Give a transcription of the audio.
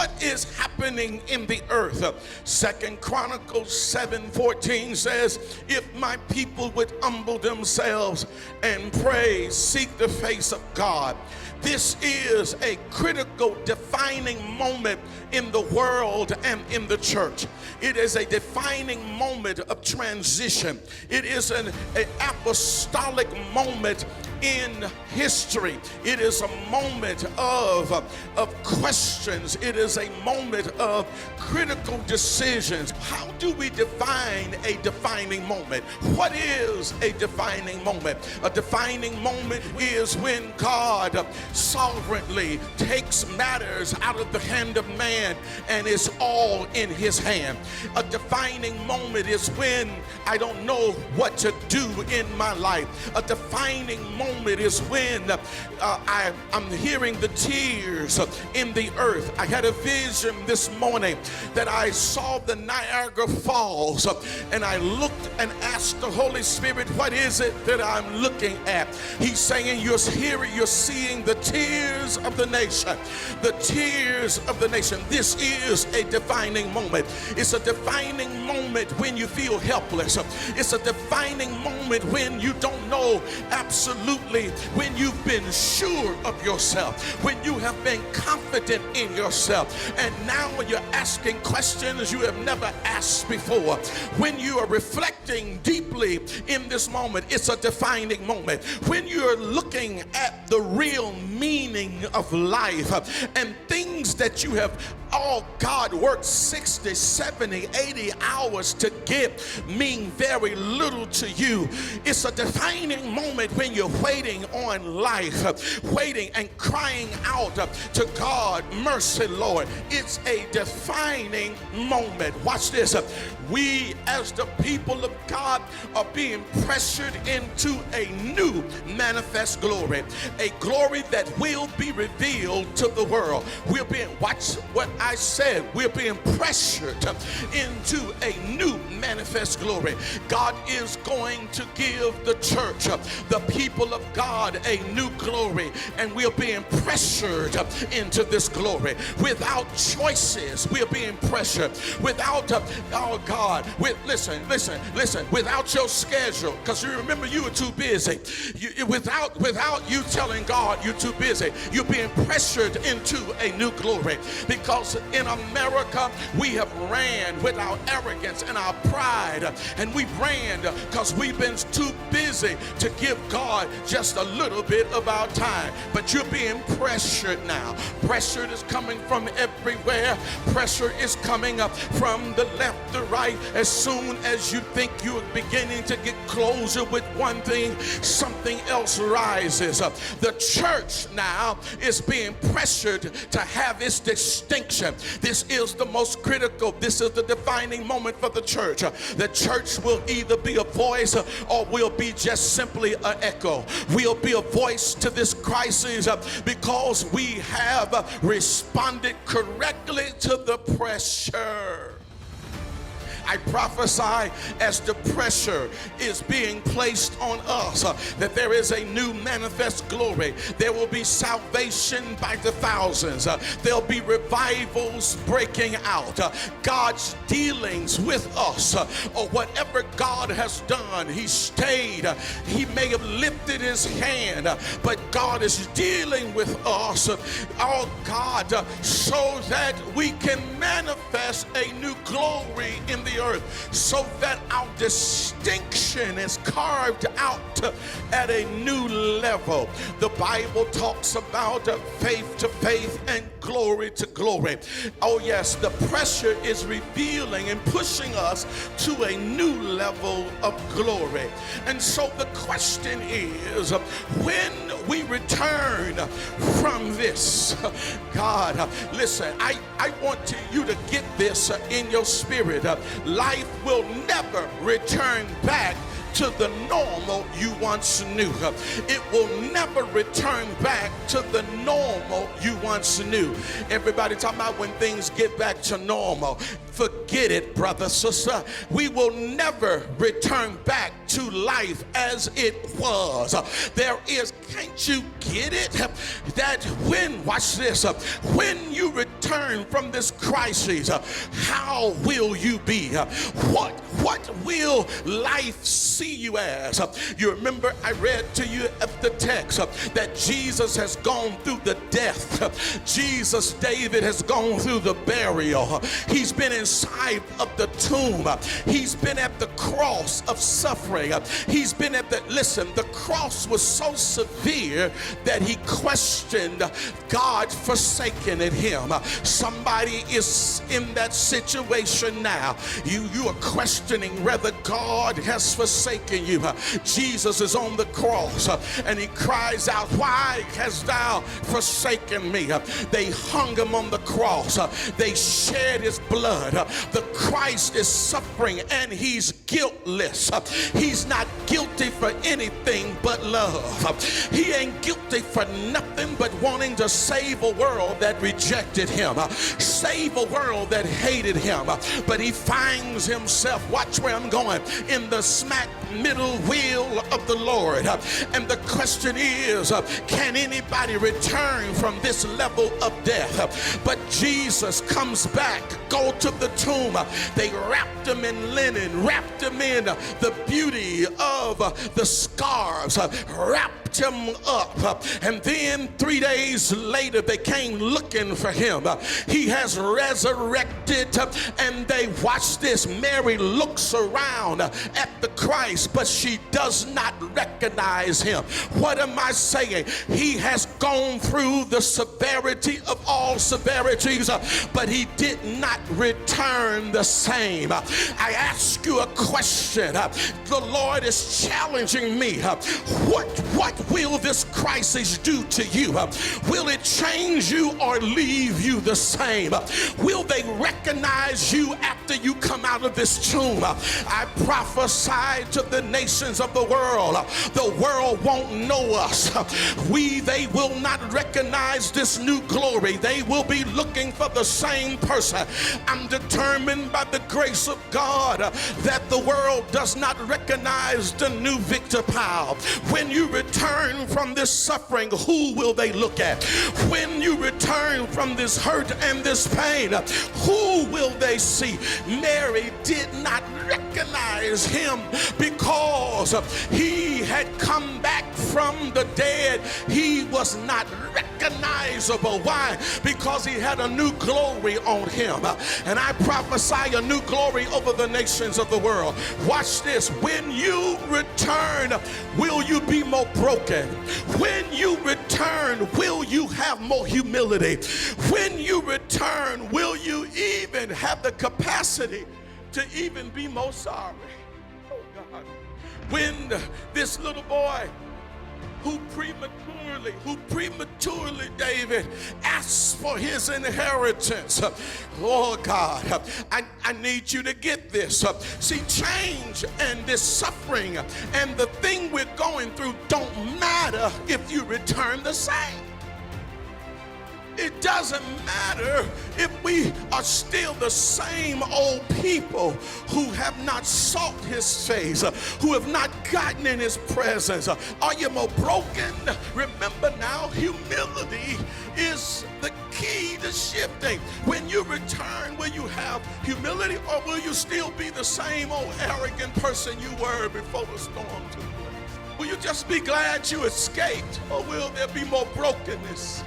what is happening in the earth. 2 Chronicles 7:14 says, if my people would humble themselves and pray, seek the face of God. This is a critical defining moment in the world and in the church. It is a defining moment of transition. It is an apostolic moment in history. It is a moment of questions. It is a moment of critical decisions. How do we define a defining moment? What is a defining moment? A defining moment is when God sovereignly takes matters out of the hand of man and it's all in his hand. A defining moment is when I don't know what to do in my life. A defining moment is when I'm hearing the tears in the earth. I had a vision this morning that I saw the Niagara Falls, and I looked and asked the Holy Spirit, what is it that I'm looking at? He's saying, you're seeing the tears of the nation. The tears of the nation. This is a defining moment. It's a defining moment when you feel helpless. It's a defining moment when you don't know absolutely, when you've been sure of yourself, when you have been confident in yourself, and now when you're asking questions you have never asked before, when you are reflecting deeply in this moment, it's a defining moment. When you're looking at the real meaning of life and things that you have, God worked 60, 70, 80 hours to get mean very little to you. It's a defining moment when you're waiting on life, waiting and crying out to God, mercy, Lord. It's a defining moment. Watch this. We as the people of God are being pressured into a new manifest glory, a glory that will be revealed to the world. We're being, watch what I said, we're being pressured into a new manifest glory. God is going to give the church, the people of God, a new glory, and we're being pressured into this glory. Without choices, we're being pressured. Without, oh God, listen, without your schedule, because you remember you were too busy. Without you telling God you're too busy, you're being pressured into a new glory. Because in America, we have ran with our arrogance and our pride, and we ran because we've been too busy to give God just a little bit of our time. But you're being pressured now. Pressure is coming from everywhere. Pressure is coming up from the left, the right. As soon as you think you're beginning to get closer with one thing, something else rises up. The church now is being pressured to have its distinction. This is the most critical. This is the defining moment for the church. The church will either be a voice or will be just simply an echo. We'll be a voice to this crisis because we have responded correctly to the pressure. I prophesy as the pressure is being placed on us that there is a new manifest glory. There will be salvation by the thousands. There'll be revivals breaking out. God's dealings with us, or whatever God has done, he stayed. He may have lifted his hand, but God is dealing with us, oh God, so that we can manifest a new glory in the earth, so that our distinction is carved out at a new level. The Bible talks about faith to faith and glory to glory. Oh yes, the pressure is revealing and pushing us to a new level of glory. And so the question is, when we return from this, God, listen, I want you to get this in your spirit. Life will never return back to the normal you once knew. It will never return back to the normal you once knew. Everybody talking about when things get back to normal. Forget it, brother, sister. We will never return back to life as it was. There is, can't you get it? That when, watch this, when you return from this crisis, how will you be? What will life see you as? You remember I read to you at the text that Jesus has gone through the death. Jesus, David, has gone through the burial. He's been inside of the tomb. He's been at the cross of suffering. He's been at the, listen, the cross was so severe that he questioned God forsaken in him. Somebody is in that situation now. You are questioning whether God has forsaken you. Jesus is on the cross and he cries out, why hast thou forsaken me? They hung him on the cross. They shed his blood. The Christ is suffering and he's guiltless. He's not guilty for anything but love. He ain't guilty for nothing but wanting to save a world that rejected him, save a world that hated him. But he finds himself, watch where I'm going, in the smack middle wheel of the Lord. And the question is, can anybody return from this level of death? But Jesus comes back, go to the tomb. They wrapped him in linen, wrapped him in the beauty of the scarves, wrapped him up. And then 3 days later, they came looking for him. He has resurrected, and they watch this. Mary looks around at the Christ, but she does not recognize him. What am I saying? He has gone through the severity of all severities, but he did not return the same. I ask you a question. The Lord is challenging me. What will this crisis do to you? Will it change you or leave you the same? Will they recognize you after you come out of this tomb? I prophesy to the nations of the world. The world won't know us. They will not recognize this new glory. They will be looking for the same person. I'm determined by the grace of God that the world does not recognize the new Victor Powell. When you return from this suffering, who will they look at? When you return from this hurt and this pain, who will they see? Mary did not recognize him because he had come back from the dead. He was not recognizable. Why? Because he had a new glory on him. And I prophesy a new glory over the nations of the world. Watch this. When you return, will you be more broken? When you return, will you have more humility? When you return, will you even have the capacity to even be more sorry? Oh God. When this little boy who prematurely, David, asked for his inheritance. Oh God, I need you to get this. See, change and this suffering and the thing we're going through don't matter if you return the same. It doesn't matter if we are still the same old people who have not sought his face, who have not gotten in his presence. Are you more broken? Remember now, humility is the key to shifting. When you return, will you have humility or will you still be the same old arrogant person you were before the storm took place? Will you just be glad you escaped or will there be more brokenness?